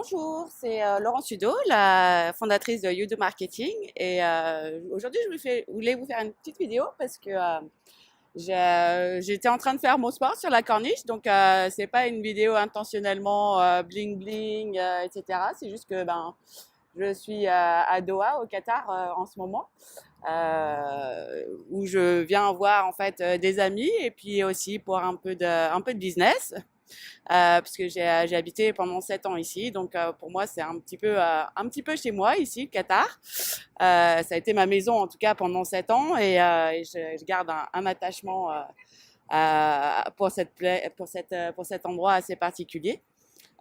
Bonjour, c'est Laurence Sudo, la fondatrice de You Do Marketing. Et aujourd'hui, voulais vous faire une petite vidéo parce que j'étais en train de faire mon sport sur la corniche. Donc, c'est pas une vidéo intentionnellement bling bling, etc. C'est juste que je suis à Doha, au Qatar, en ce moment, où je viens voir en fait des amis et puis aussi pour un peu de business. Parce que j'ai habité pendant 7 ans ici. Donc, pour moi, c'est un petit peu chez moi ici, Qatar. Ça a été ma maison, en tout cas, pendant 7 ans. Et je garde un attachement pour cet endroit assez particulier.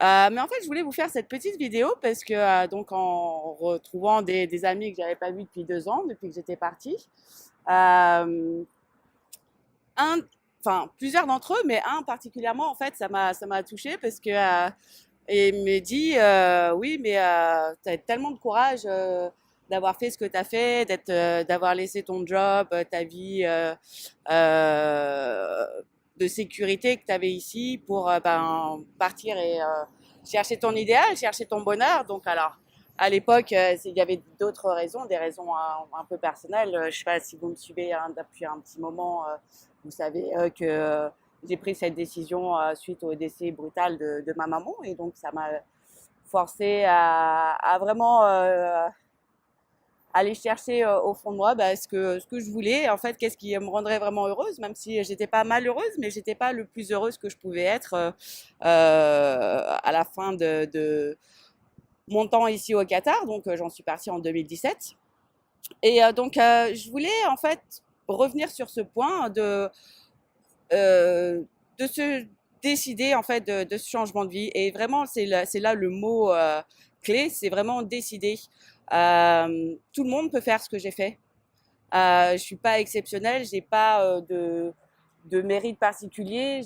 Mais en fait, je voulais vous faire cette petite vidéo parce que, donc, en retrouvant des amis que j'avais pas vus depuis 2 ans, depuis que j'étais partie, euh, un, plusieurs d'entre eux, mais un particulièrement, en fait, ça m'a touchée parce que et il me dit, oui, mais tu as tellement de courage d'avoir fait ce que tu as fait, d'avoir laissé ton job, ta vie euh, de sécurité que tu avais ici pour partir et chercher ton idéal, chercher ton bonheur. Donc, alors, à l'époque, il y avait d'autres raisons, des raisons un peu personnelles. Je sais pas si vous me suivez depuis un petit moment. Vous savez que j'ai pris cette décision suite au décès brutal de ma maman, et donc ça m'a forcé à vraiment aller chercher au fond de moi ce que je voulais, en fait, qu'est-ce qui me rendrait vraiment heureuse, même si j'étais pas malheureuse, mais j'étais pas le plus heureuse que je pouvais être à la fin de mon temps ici au Qatar. Donc j'en suis partie en 2017. Et je voulais en fait revenir sur ce point euh, de se décider en fait de ce changement de vie. Et vraiment, c'est là le mot clé, c'est vraiment décider. Tout le monde peut faire ce que j'ai fait. Je suis pas exceptionnelle, j'ai pas de mérite particulier.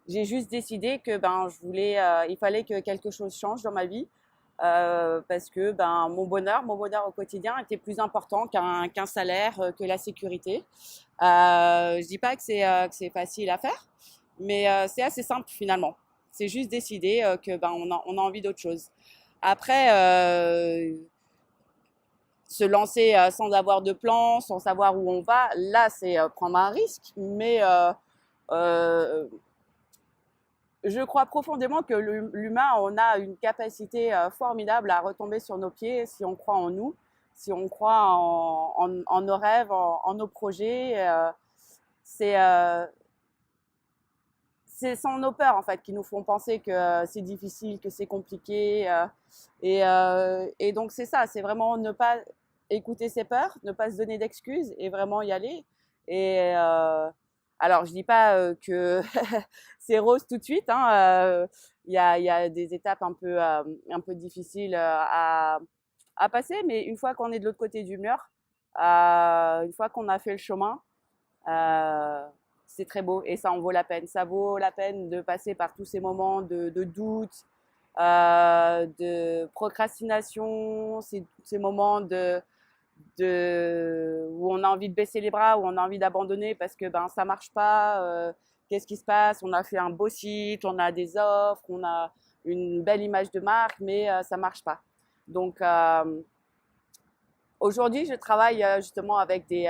J'ai juste décidé que il fallait que quelque chose change dans ma vie. Parce que mon bonheur au quotidien était plus important qu'un salaire, que la sécurité. Je dis pas que c'est facile à faire, mais c'est assez simple finalement. C'est juste décider on a envie d'autre chose. Après, se lancer sans avoir de plan, sans savoir où on va, là c'est prendre un risque. Mais euh, je crois profondément que l'humain, on a une capacité formidable à retomber sur nos pieds si on croit en nous, si on croit en nos rêves, en nos projets. C'est euh, ce sont nos peurs en fait qui nous font penser que c'est difficile, que c'est compliqué. Et donc c'est ça, c'est vraiment ne pas écouter ses peurs, ne pas se donner d'excuses et vraiment y aller. Et alors je dis pas que c'est rose tout de suite, hein. Il y a des étapes un peu difficiles à passer, mais une fois qu'on est de l'autre côté du mur, une fois qu'on a fait le chemin, euh, c'est très beau et ça en vaut la peine. Ça vaut la peine de passer par tous ces moments de doute, de procrastination, ces moments où on a envie de baisser les bras, où on a envie d'abandonner parce que ça marche pas. Qu'est-ce qui se passe? On a fait un beau site, on a des offres, on a une belle image de marque, mais ça marche pas. Donc aujourd'hui, je travaille justement avec des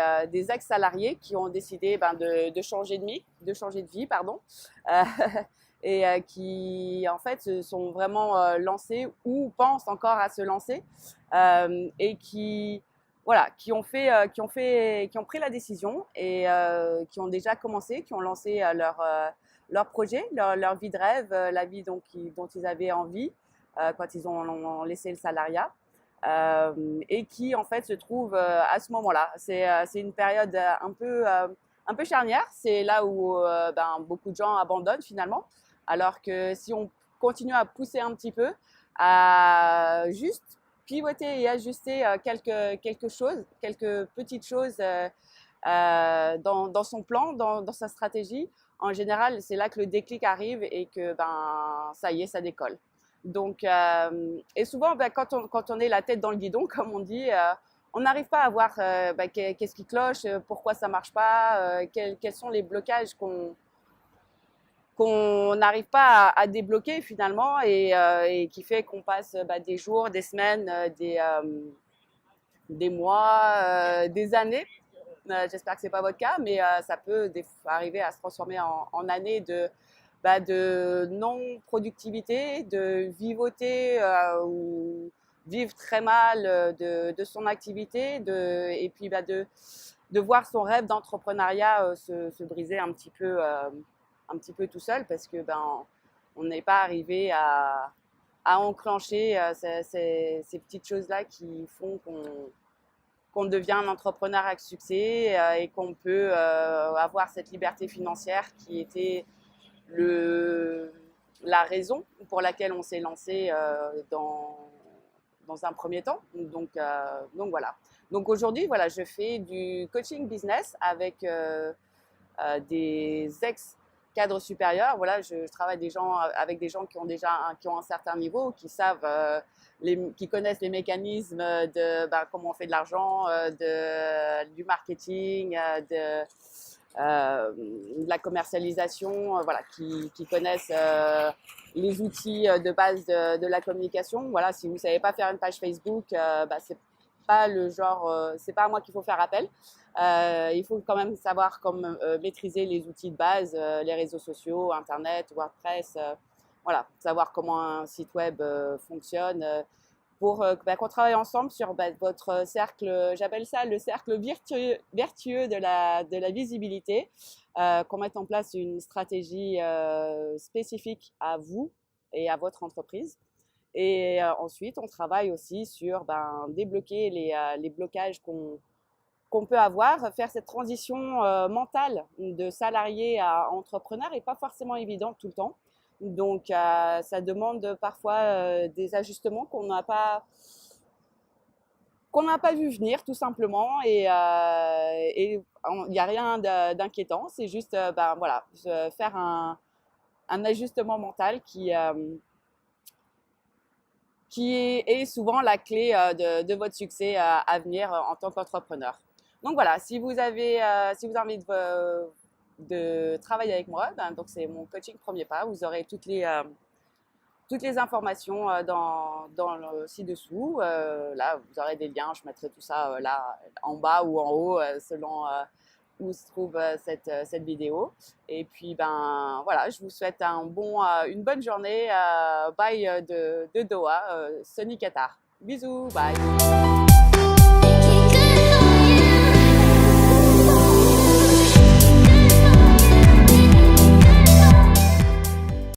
ex-salariés qui ont décidé de changer de vie, pardon, euh, et qui en fait se sont vraiment lancés ou pensent encore à se lancer, et voilà, qui ont pris la décision et qui ont déjà commencé, qui ont lancé leur projet, leur vie de rêve, la vie dont ils avaient envie quand ils ont laissé le salariat. Et qui en fait se trouve à ce moment-là. C'est une période un peu charnière. C'est là où beaucoup de gens abandonnent finalement. Alors que si on continue à pousser un petit peu, à juste pivoter et ajuster quelque chose, quelques petites choses dans son plan, dans sa stratégie, en général, c'est là que le déclic arrive et que ça y est, ça décolle. Donc, et souvent, quand on est la tête dans le guidon, comme on dit, on n'arrive pas à voir qu'est-ce qui cloche, pourquoi ça marche pas, quels sont les blocages qu'on n'arrive pas à débloquer finalement et qui fait qu'on passe des jours, des semaines, des mois, des années. J'espère que c'est pas votre cas, mais ça peut arriver à se transformer en années de non-productivité, de vivoter ou vivre très mal de son activité, et puis de voir son rêve d'entrepreneuriat se briser un petit peu tout seul parce que on n'est pas arrivé à enclencher ces petites choses-là qui font qu'on devient un entrepreneur avec succès et qu'on peut avoir cette liberté financière qui était la raison pour laquelle on s'est lancé dans un premier temps. Donc voilà. Donc aujourd'hui, voilà, je fais du coaching business avec des ex-cadres supérieurs. Voilà, je travaille avec des gens qui ont un certain niveau, qui savent, qui connaissent les mécanismes de comment on fait de l'argent, du marketing, de la commercialisation, voilà, qui connaissent les outils de base de la communication. Voilà, si vous ne savez pas faire une page Facebook, c'est pas le genre, c'est pas à moi qu'il faut faire appel. Il faut quand même savoir maîtriser les outils de base, les réseaux sociaux, Internet, WordPress, voilà, savoir comment un site web fonctionne. Pour qu'on travaille ensemble sur votre cercle, j'appelle ça le cercle vertueux de la visibilité, qu'on mette en place une stratégie spécifique à vous et à votre entreprise. Et ensuite, on travaille aussi sur débloquer les blocages qu'on peut avoir. Faire cette transition mentale de salarié à entrepreneur n'est pas forcément évident tout le temps. Donc, ça demande parfois des ajustements qu'on n'a pas vu venir, tout simplement. Et il n'y a rien d'inquiétant. C'est juste voilà, faire un ajustement mental qui est souvent la clé de votre succès à venir en tant qu'entrepreneur. Donc voilà, si vous avez envie de travailler avec moi, donc c'est mon coaching premier pas. Vous aurez toutes les informations dans le ci-dessous. Là, vous aurez des liens. Je mettrai tout ça là en bas ou en haut selon où se trouve cette vidéo. Et puis voilà, je vous souhaite une bonne journée. Bye de Doha, Sunny Qatar. Bisous, bye.